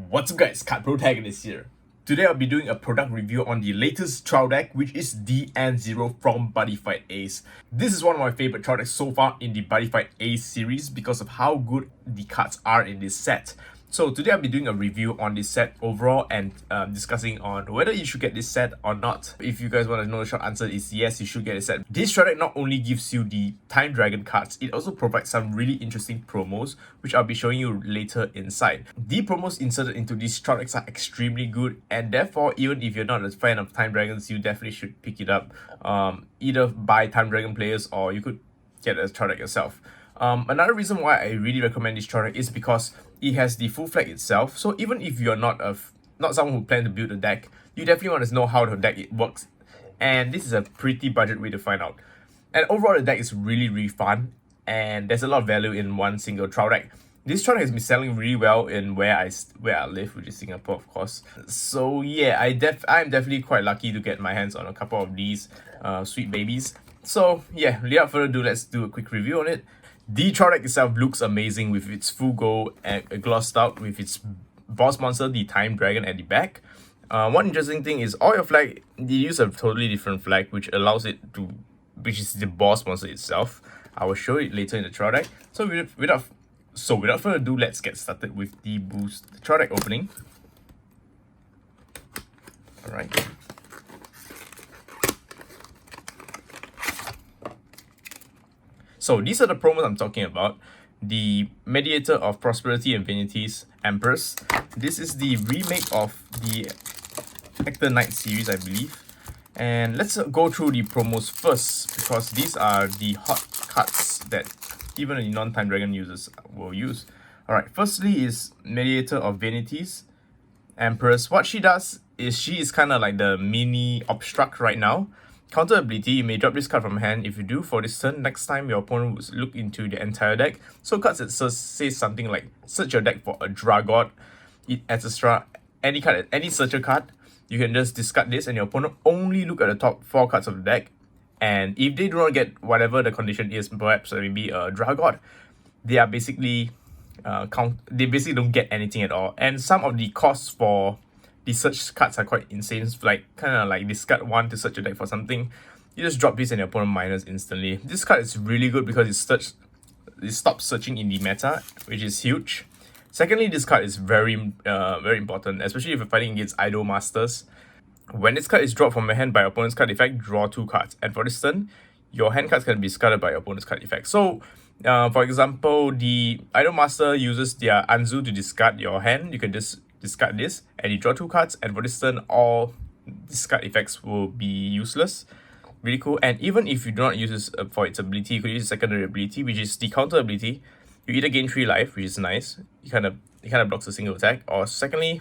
What's up guys, Card Protagonist here. Today I'll be doing a product review on the latest trial deck, which is DN0 from Buddyfight Ace. This is one of my favorite trial decks so far in the Buddyfight Ace series because of how good the cards are in this set. So today I'll be doing a review on this set overall and discussing on whether you should get this set or not. If you guys want to know, the short answer is yes, you should get this set. This trial deck not only gives you the Time Dragon cards, it also provides some really interesting promos, which I'll be showing you later inside. The promos inserted into these trial decks are extremely good, and therefore, even if you're not a fan of Time Dragons, you definitely should pick it up. Either buy Time Dragon players or you could get a trial deck yourself. Another reason why I really recommend this trial deck is because it has the full flag itself. So even if you're not someone who plans to build a deck, you definitely want to know how the deck works. And this is a pretty budget way to find out. And overall, the deck is really fun, and there's a lot of value in one single trial deck. This trial deck has been selling really well in where I live, which is Singapore, of course. So yeah, I'm definitely quite lucky to get my hands on a couple of these sweet babies. So yeah, without further ado, let's do a quick review on it. The trial deck itself looks amazing with its full gold and glossed out with its boss monster, the Time Dragon, at the back. One interesting thing is all your flag, they use a totally different flag, which allows it to, which is the boss monster itself. I will show it later in the trial deck. So without further ado, let's get started with the trial deck opening. Alright. So these are the promos I'm talking about. The Mediator of Prosperity and Vanity's Empress. This is the remake of the Actor Knight series, I believe. And let's go through the promos first, because these are the hot cards that even the non-Time Dragon users will use. Alright, firstly is Mediator of Vanity's Empress. What she does is she is kind of like the mini Obstruct right now. Counter ability, you may drop this card from hand. If you do, for this turn, next time your opponent will look into the entire deck. So cards that say something like search your deck for a Dragon, etc. Any searcher card, you can just discard this and your opponent only look at the top 4 cards of the deck. And if they do not get whatever the condition is, perhaps maybe a Dragon, they are basically they basically don't get anything at all. And some of the costs for the search cards are quite insane. It's like kind of like discard 1 to search your deck for something. You just drop this and your opponent minus instantly. This card is really good because it stops searching in the meta, which is huge. Secondly, this card is very important, especially if you're fighting against Idol Masters. When this card is dropped from your hand by your opponent's card effect, draw 2 cards. And for this turn, your hand cards can be discarded by your opponent's card effect. So, for example, the Idol Master uses their Anzu to discard your hand. You can just discard this and you draw 2 cards, and for this turn all discard effects will be useless. Really cool. And even if you do not use this for its ability, you could use secondary ability, which is the counter ability. You either gain 3 life, which is nice. It kind of blocks a single attack, or secondly,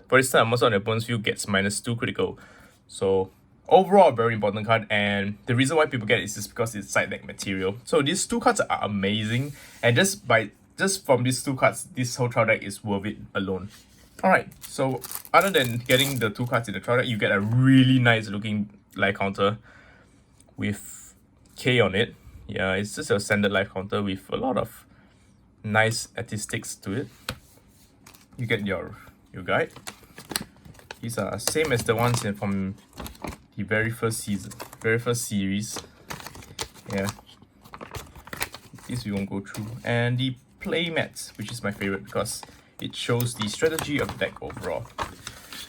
for this turn, monster on your opponent's field gets -2 critical. So overall, a very important card, and the reason why people get it is just because it's side deck material. So these 2 cards are amazing, and just from these 2 cards, this whole trial deck is worth it alone. Alright, so other than getting the 2 cards in the trial deck, you get a really nice looking life counter with K on it. Yeah, it's just a standard life counter with a lot of nice statistics to it. You get your guide. These are same as the ones from the very first series. Yeah, these we won't go through. And the playmats, which is my favorite because it shows the strategy of the deck overall.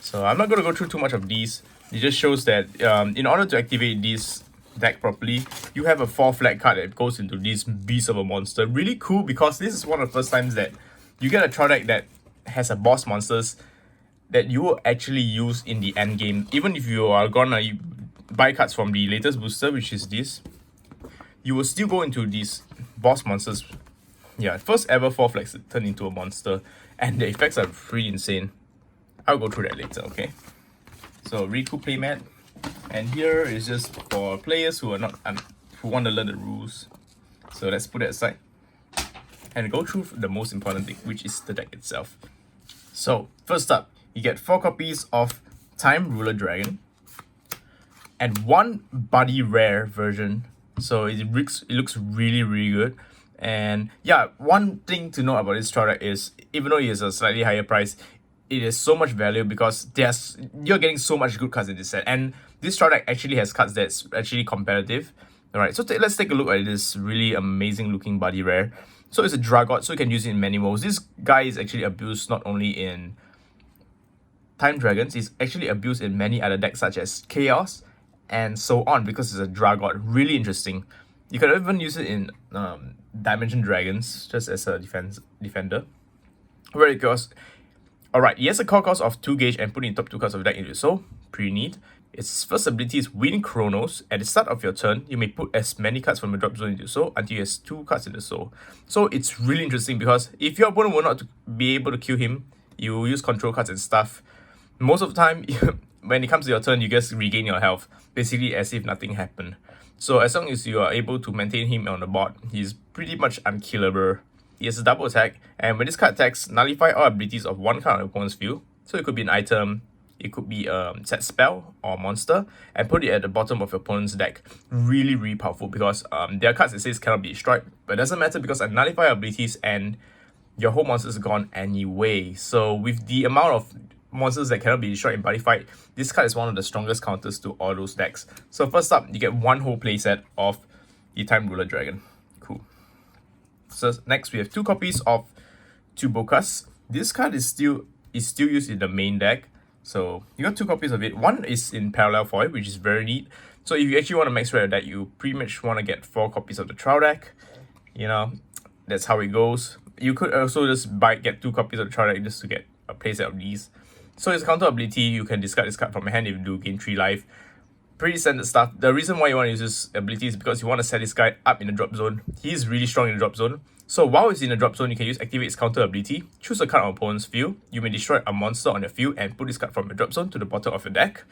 So I'm not going to go through too much of these. It just shows that in order to activate this deck properly, you have a 4 flag card that goes into this beast of a monster. Really cool, because this is one of the first times that you get a trial deck that has a boss monsters that you will actually use in the end game. Even if you are gonna buy cards from the latest booster, which is this, you will still go into these boss monsters. Yeah, first ever 4 flags turn into a monster, and the effects are pretty insane. I'll go through that later, okay? So really cool playmat, and here is just for players who are not who want to learn the rules. So let's put it aside and go through the most important thing, which is the deck itself. So first up, you get 4 copies of Time Ruler Dragon and 1 Buddy Rare version. So it looks really good. And yeah, one thing to know about this trial deck is, even though it is a slightly higher price, it is so much value because you're getting so much good cards in this set. And this trial deck actually has cards that's actually competitive. Alright, so let's take a look at this really amazing looking Buddy rare. So it's a Dragot, so you can use it in many modes. This guy is actually abused not only in Time Dragons, he's actually abused in many other decks such as Chaos and so on because it's a Dragot. Really interesting. You can even use it in Dimension Dragons just as a defender. Where it goes. Alright, he has a core cost of 2 gauge and putting top 2 cards of the deck into it, so pretty neat. Its first ability is Win Chronos. At the start of your turn, you may put as many cards from the drop zone into the soul until you have 2 cards in the soul. So it's really interesting because if your opponent will not be able to kill him, you use control cards and stuff. Most of the time, when it comes to your turn, you just regain your health, basically as if nothing happened. So as long as you are able to maintain him on the board, he's pretty much unkillable. He has a double attack, and when this card attacks, nullify all abilities of one card on the opponent's field. So it could be an item, it could be a set spell or monster, and put it at the bottom of your opponent's deck. Really, really powerful because there are cards that says cannot be destroyed, but it doesn't matter because I nullify abilities and your whole monster is gone anyway. So with the amount of monsters that cannot be destroyed in Buddyfight, this card is one of the strongest counters to all those decks. So first up, you get one whole playset of the Time Ruler Dragon. Cool. So next we have 2 copies of Tubokas. This card is still used in the main deck. So you got 2 copies of it. One is in parallel foil, which is very neat. So if you actually want to max rare deck, you pretty much want to get 4 copies of the trial deck. You know, that's how it goes. You could also just get 2 copies of the trial deck just to get a playset of these. So it's counter ability, you can discard this card from your hand if you do gain 3 life. Pretty standard stuff. The reason why you want to use this ability is because you want to set this guy up in the drop zone. He's really strong in the drop zone. So while he's in the drop zone, you can use activate his counter ability. Choose a card on opponent's field. You may destroy a monster on your field and put this card from your drop zone to the bottom of your deck.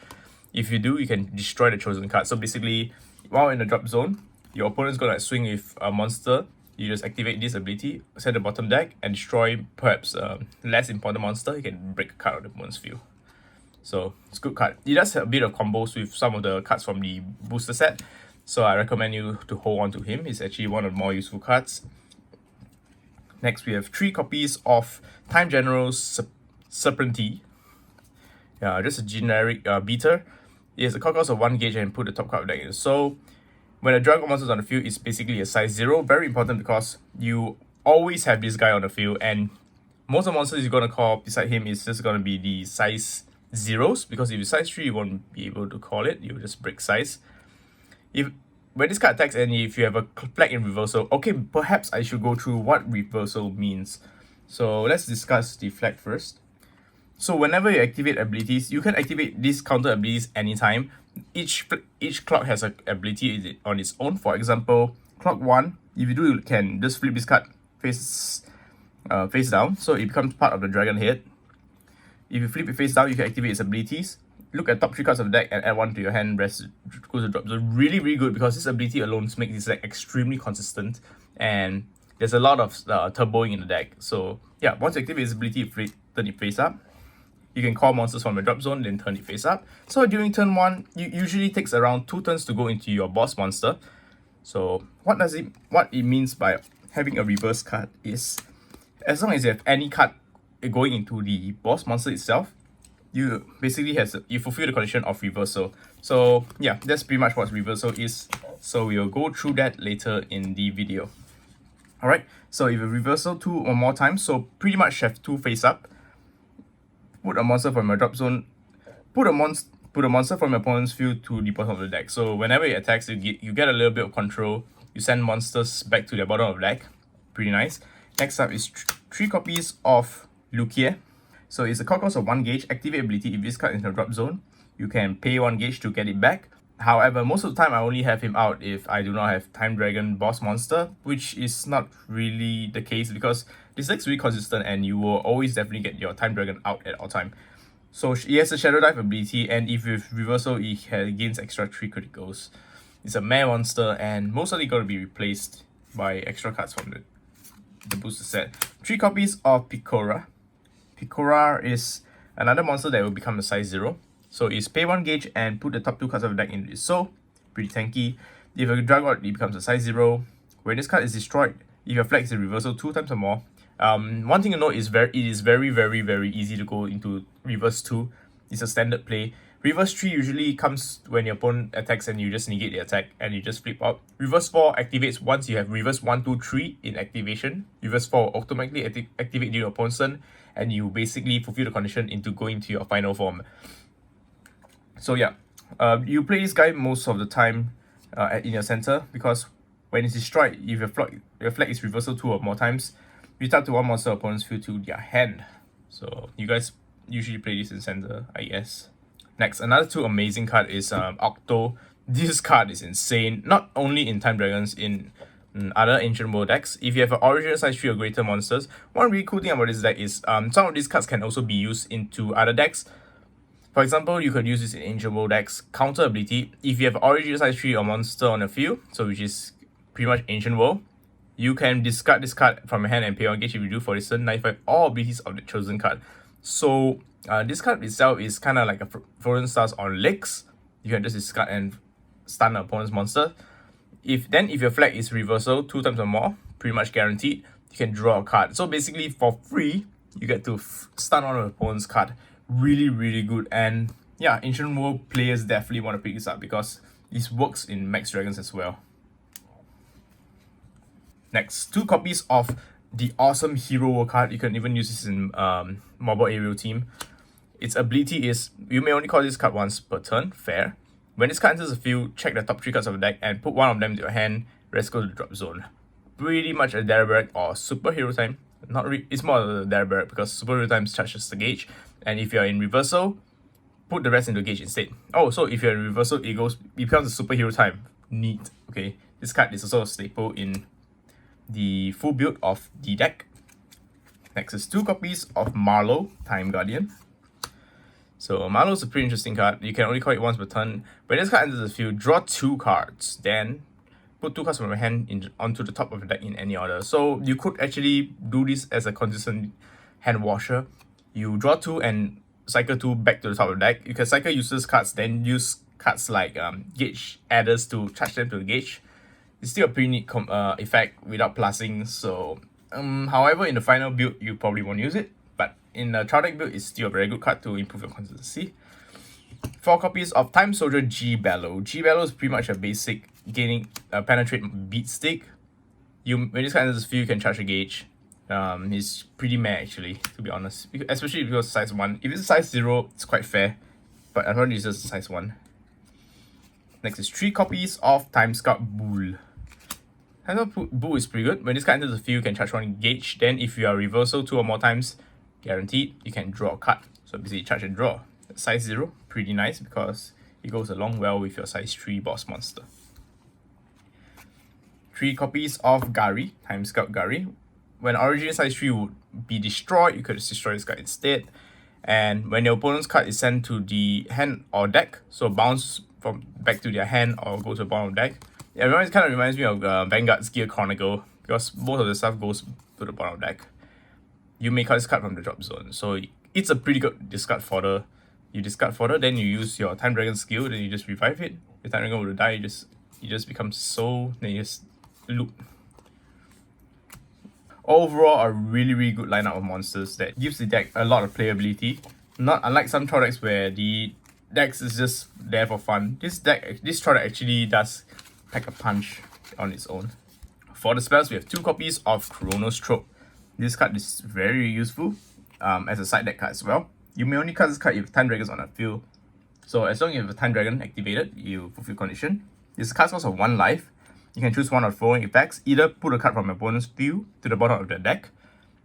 If you do, you can destroy the chosen card. So basically, while in the drop zone, your opponent's gonna swing with a monster. You just activate this ability, set the bottom deck, and destroy perhaps less important monster. You can break a card on the opponent's field. So it's a good card. It does have a bit of combos with some of the cards from the booster set. So I recommend you to hold on to him. He's actually one of the more useful cards. Next, we have 3 copies of Time Generals Serpentine. Yeah, just a generic beater. It has a core cost of 1 gauge and put the top card of the deck in. So when a Dragon monster is on the field, it's basically a size 0. Very important because you always have this guy on the field, and most of the monsters you're going to call beside him is just going to be the size 0s, because if you size 3, you won't be able to call it. You'll just break size. When this card attacks and if you have a flag in reversal, okay, perhaps I should go through what reversal means. So let's discuss the flag first. So whenever you activate abilities, you can activate these counter abilities anytime. Each clock has an ability on its own. For example, clock 1, if you do, you can just flip this card face down, so it becomes part of the dragon head. If you flip it face down, you can activate its abilities. Look at top 3 cards of the deck and add 1 to your hand, rest goes to drop. So really, really good because this ability alone makes this deck extremely consistent, and there's a lot of turboing in the deck. So yeah, once you activate this ability, turn it face up. You can call monsters from your drop zone, then turn it face up. So during turn 1, it usually takes around 2 turns to go into your boss monster. So what it means by having a reverse card is, as long as you have any card going into the boss monster itself, you basically you fulfill the condition of reversal. So yeah, that's pretty much what reversal is. So we'll go through that later in the video. Alright, so if you reversal 2 or more times, so pretty much have 2 face up. Put a monster from your drop zone. Put a monster from your opponent's field to the bottom of the deck. So whenever it attacks, you get a little bit of control. You send monsters back to the bottom of the deck. Pretty nice. Next up is 3 copies of Lukia. So it's a core cost of 1 gauge. Activate ability. If this card is in the drop zone, you can pay 1 gauge to get it back. However, most of the time I only have him out if I do not have Time Dragon boss monster, which is not really the case because this deck's really consistent and you will always definitely get your Time Dragon out at all time. So he has a Shadow Dive ability, and if with reversal, he gains extra 3 criticals. It's a meh monster and most likely going to be replaced by extra cards from the booster set. 3 copies of Picora. Picora is another monster that will become a size 0. So it's pay 1 gauge and put the top 2 cards of the deck into it. So pretty tanky. If a Dragon, it becomes a size 0. When this card is destroyed, if your flag is in reversal 2 times or more, One thing to note is it is very, very, very easy to go into reverse 2. It's a standard play. Reverse 3 usually comes when your opponent attacks and you just negate the attack and you just flip out. Reverse 4 activates once you have reverse 1, 2, 3 in activation. Reverse 4 will automatically activate during your opponent's turn, and you basically fulfill the condition into going to your final form. So yeah, you play this guy most of the time in your center, because when it's destroyed, if your flag is reversal 2 or more times, you tap to one monster opponent's field to their hand. So you guys usually play this in center, I guess. Next, another 2 amazing card is Octo. This card is insane, not only in Time Dragons, in other Ancient World decks. If you have an original size 3 or greater monsters, one really cool thing about this deck is some of these cards can also be used into other decks. For example, you could use this in Ancient World decks. Counter ability, if you have original size 3 or monster on the field, so which is pretty much Ancient World, you can discard this card from your hand and pay 1 gauge if you do for this turn, 95 all abilities of the chosen card. So this card itself is kind of like a Frozen Stars on legs. You can just discard and stun the opponent's monster. If your flag is reversal 2 times or more, pretty much guaranteed, you can draw a card. So basically for free, you get to stun on the opponent's card. Really, really good. And yeah, Ancient World players definitely want to pick this up because this works in Max Dragons as well. Next, 2 copies of the awesome Hero World card. You can even use this in Mobile Aerial Team. Its ability is, you may only call this card once per turn, fair. When this card enters the field, check the top 3 cards of the deck and put one of them to your hand, rest go to the drop zone. Pretty much a Derrick or Superhero Time. Not really, it's more of a Derrick because Superhero Time charges the gauge. And if you're in reversal, put the rest into gauge instead. Oh, so if you're in reversal, it becomes a Superhero Time. Neat. Okay, this card is also a staple in the full build of the deck. Next is 2 copies of Marlowe, Time Guardian. So Marlowe's a pretty interesting card. You can only call it once per turn. When this card enters the field, draw 2 cards. Then put 2 cards from your hand onto the top of the deck in any order. So you could actually do this as a consistent hand washer. You draw 2 and cycle 2 back to the top of the deck. You can cycle useless cards, then use cards like gauge adders to charge them to the gauge. It's still a pretty neat effect without plussing. So however, in the final build, you probably won't use it. But in the trial deck build, it's still a very good card to improve your consistency. 4 copies of Time Soldier G-Bellow. G-Bellow is pretty much a basic gaining penetrate beat stick. When this card enters the field, you can charge a gauge. It's pretty meh actually, to be honest. Especially if it's size 1. If it's size 0, it's quite fair. But I'm not using size 1. Next is 3 copies of Time Scout Bull. Time Scout Bull is pretty good. When this card enters the field, you can charge 1 gauge. Then if you are reversal 2 or more times, guaranteed, you can draw a card. So basically charge and draw. Size 0, pretty nice because it goes along well with your size 3 boss monster. 3 copies of Gary, Time Scout Gary. When original size 3 would be destroyed, you could destroy this card instead. And when your opponent's card is sent to the hand or deck, so bounce from back to their hand or go to the bottom of the deck. Yeah, it kind of reminds me of Vanguard's Gear Chronicle because most of the stuff goes to the bottom of the deck. You may card this card from the drop zone. So it's a pretty good discard fodder. You discard fodder, then you use your Time Dragon skill, then you just revive it. Your Time Dragon will die, you just become so, then you just loop. Overall, a really, really good lineup of monsters that gives the deck a lot of playability. Not unlike some trial decks where the decks is just there for fun. This trial deck actually does pack a punch on its own. For the spells, we have 2 copies of Chronos Trope. This card is very useful as a side deck card as well. You may only cast this card if Time Dragon's on the field. So as long as you have a Time Dragon activated, you fulfill condition. This card costs 1 life. You can choose one of the following effects. Either put a card from your opponent's field to the bottom of the deck,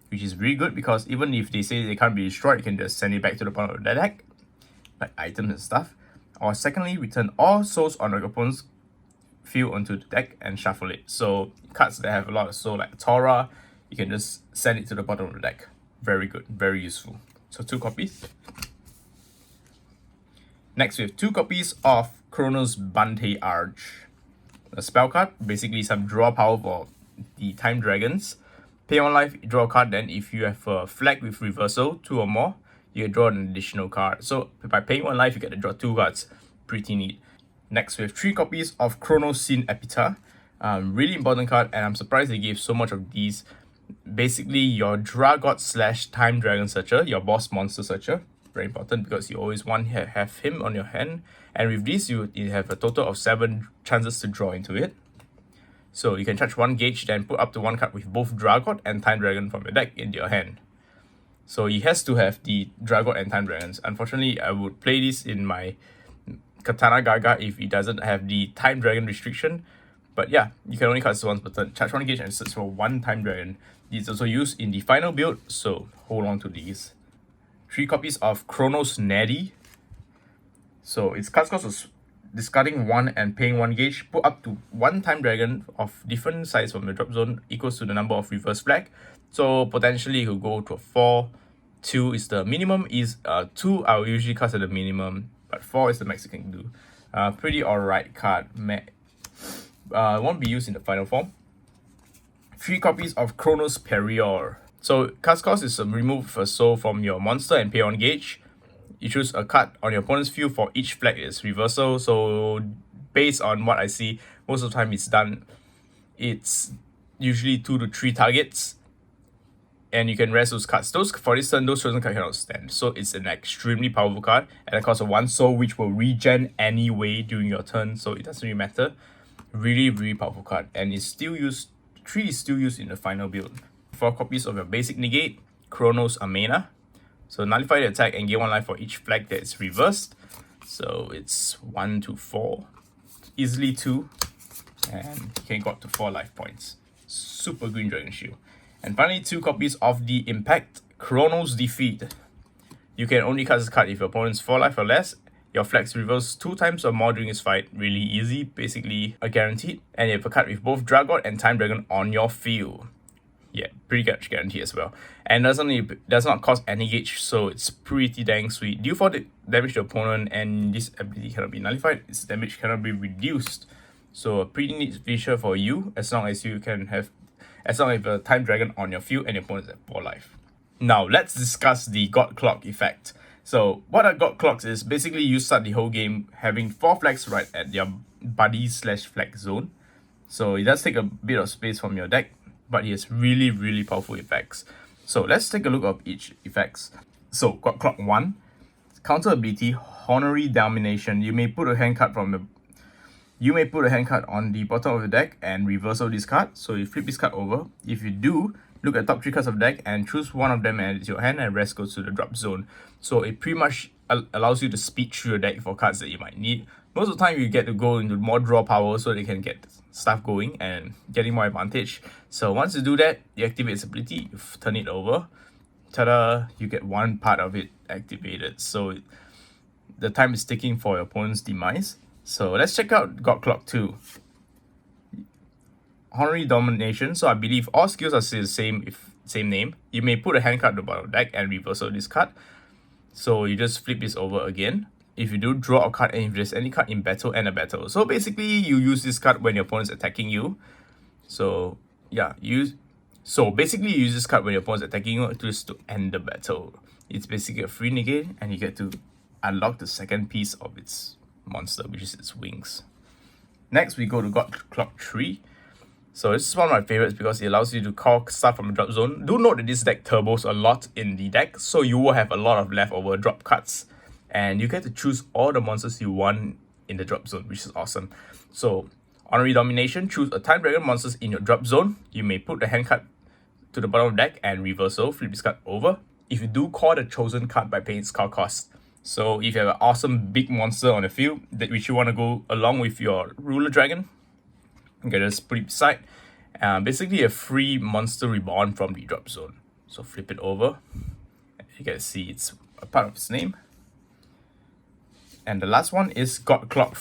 which is really good because even if they say they can't be destroyed, you can just send it back to the bottom of the deck, like items and stuff. Or secondly, return all souls on your opponent's field onto the deck and shuffle it. So cards that have a lot of soul like Tora, you can just send it to the bottom of the deck. Very good, very useful. So 2 copies. Next we have 2 copies of Chronos Bante Arch. A spell card, basically some draw power for the Time Dragons. Pay 1 life, draw a card, then if you have a flag with reversal, 2 or more, you can draw an additional card. So by paying 1 life, you get to draw 2 cards. Pretty neat. Next, we have 3 copies of Chronos Sin Epita. Really important card, and I'm surprised they gave so much of these. basically your Dragot / Time Dragon Searcher, your boss monster searcher. Very important because you always want to have him on your hand. And with this, you have a total of 7 chances to draw into it. So you can charge 1 gauge, then put up to 1 card with both Dragot and Time Dragon from your deck into your hand. So he has to have the Dragot and Time Dragons. Unfortunately, I would play this in my Katana Gaga if he doesn't have the Time Dragon restriction. But yeah, you can only cast once per turn. Charge 1 gauge and search for 1 Time Dragon. It's also used in the final build, so hold on to these. 3 copies of Chronos Neddy. So its cast cost is discarding 1 and paying 1 gauge. Put up to 1 Time Dragon of different size from the drop zone equals to the number of reverse flag. So potentially you could go to a 4. 2 is the minimum. 2 I will usually cast at the minimum, but 4 is the max you can do. Pretty alright card. Won't be used in the final form. 3 copies of Chronos Perior. So cast cost is remove a soul from your monster and pay 1 gauge. You choose a card on your opponent's field for each flag is reversal. So based on what I see, most of the time it's usually 2 to 3 targets. And you can rest those cards. For this turn, those chosen cards cannot stand. So it's an extremely powerful card at a cost of 1 soul, which will regen anyway during your turn. So it doesn't really matter. Really, really powerful card. And it's still used. 3 is still used in the final build. 4 copies of your basic negate, Chronos Amena. So nullify the attack and gain 1 life for each flag that is reversed. So it's 1 to 4. Easily 2. And you can go up to 4 life points. Super Green Dragon Shield. And finally, 2 copies of the Impact, Chronos Defeat. You can only cast this card if your opponent's 4 life or less. Your flags reverse 2 times or more during this fight. Really easy, basically a guaranteed. And you have a card with both Dragot and Time Dragon on your field. Yeah, pretty much guaranteed as well. And does not cost any gauge, so it's pretty dang sweet. Deal 4 damage to the opponent, and this ability cannot be nullified. Its damage cannot be reduced. So a pretty neat feature for you, as long as you have a Time Dragon on your field and your opponent's at 4 life. Now let's discuss the God Clock effect. So what a God Clock is, basically you start the whole game having 4 flags right at your buddy / flag zone. So it does take a bit of space from your deck, but it has really, really powerful effects. So let's take a look at each effects. So God Clock 1, counter ability, Honorary Domination. You may put a hand card on the bottom of the deck and reversal this card. So you flip this card over. If you do, look at top 3 cards of the deck and choose one of them and add it to your hand, and rest goes to the drop zone. So it pretty much allows you to speed through your deck for cards that you might need. Most of the time you get to go into more draw power so they can get stuff going and getting more advantage. So once you do that, you activate its ability, you turn it over. Ta-da! You get 1 part of it activated. So the time is ticking for your opponent's demise. So let's check out God Clock 2. Honorary Domination. So I believe all skills are still the same name. You may put a hand card to the bottom of the deck and reversal this card. So you just flip this over again. If you do, draw a card, and if there's any card in battle, end a battle. So basically you use this card when your opponent's attacking you. So yeah, basically you use this card when your opponent's attacking you just to end the battle. It's basically a free negate, and you get to unlock the second piece of its monster, which is its wings. Next we go to God Clock 3. So this is one of my favorites because it allows you to call stuff from the drop zone. Do note that this deck turbos a lot in the deck, so you will have a lot of leftover drop cards. And you get to choose all the monsters you want in the drop zone, which is awesome. So, Honorary Domination, choose a Time Dragon monsters in your drop zone. You may put the hand card to the bottom of the deck and reversal, flip this card over. If you do, call the chosen card by paying its card cost. So if you have an awesome big monster on the field which you want to go along with your Ruler Dragon, you can just put it beside. Basically a free monster reborn from the drop zone. So flip it over. You can see it's a part of its name. And the last one is God Clock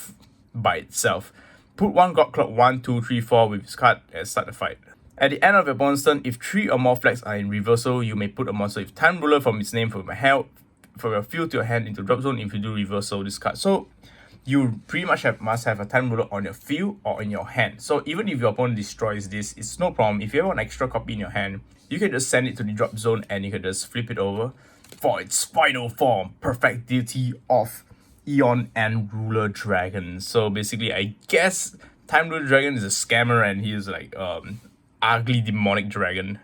by itself. Put 1 God Clock 1, 2, 3, 4 with this card and start the fight. At the end of your opponent's turn, if 3 or more flags are in reversal, you may put a monster with Time Ruler from its name from your field to your hand into drop zone. If you do reversal this card. So you pretty much must have a Time Ruler on your field or in your hand. So even if your opponent destroys this, it's no problem. If you have an extra copy in your hand, you can just send it to the drop zone and you can just flip it over for its final form, Perfect Deity of Eon and Ruler Dragon. So basically, I guess Time Ruler Dragon is a scammer and he is like ugly demonic dragon.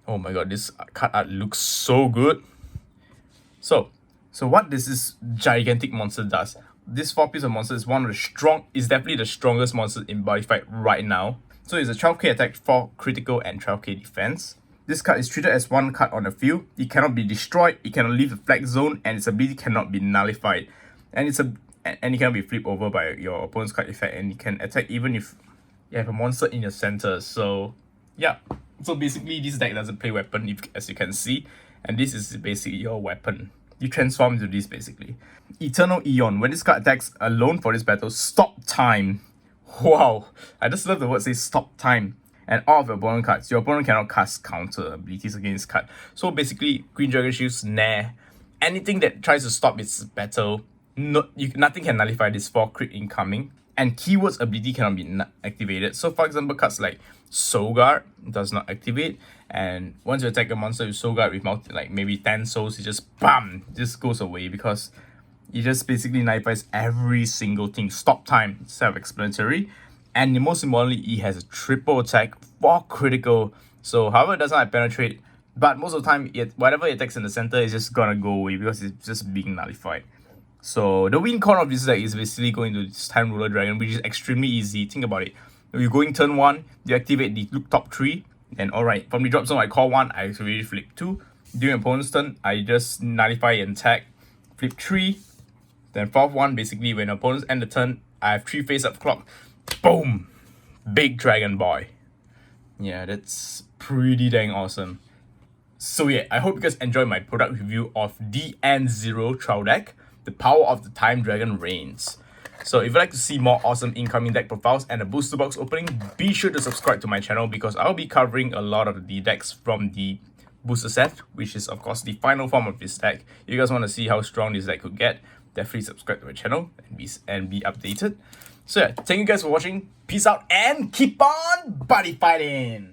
Oh my god, this card art looks so good. So what this gigantic monster does, this 4-piece of monster is definitely the strongest monster in Buddyfight right now. So it's a 12k attack, 4 critical and 12k defense. This card is treated as one card on the field. It cannot be destroyed, it cannot leave the flag zone, and its ability cannot be nullified. And it cannot be flipped over by your opponent's card effect, and it can attack even if you have a monster in your center. So yeah. So basically this deck doesn't play weapon, as you can see, and this is basically your weapon. You transform into this basically. Eternal Eon. When this card attacks alone for this battle, stop time. Wow, I just love the word say stop time. And all of your opponent cards, your opponent cannot cast counter abilities against this card. So basically, Green Dragon Shield's anything that tries to stop its battle, nothing can nullify this 4 crit incoming. And Keyword's ability cannot be activated. So for example, cards like Soul Guard does not activate. And once you attack a monster with Soul Guard with like maybe 10 souls, it just BAM! Just goes away because it just basically nullifies every single thing. Stop time, self-explanatory. And most importantly, it has a triple attack, 4 critical. So however, it does not penetrate, but most of the time, whatever it attacks in the center is just gonna go away because it's just being nullified. So the win con of this deck is basically going to this Time Ruler Dragon, which is extremely easy. Think about it. If you're going turn 1, you activate the top 3, and alright, from the drop zone I call 1, I already flip 2. During opponent's turn, I just nullify and attack, flip 3. Then 4th one, basically when opponents end the turn, I have 3 face-up clock. Boom! Big Dragon Boy. Yeah, that's pretty dang awesome. So yeah, I hope you guys enjoyed my product review of DN0 Trial Deck. The power of the Time Dragon reigns. So if you'd like to see more awesome incoming deck profiles and a booster box opening, be sure to subscribe to my channel because I'll be covering a lot of the decks from the booster set, which is of course the final form of this deck. If you guys want to see how strong this deck could get, definitely subscribe to my channel and be updated. So yeah, thank you guys for watching. Peace out and keep on buddy fighting!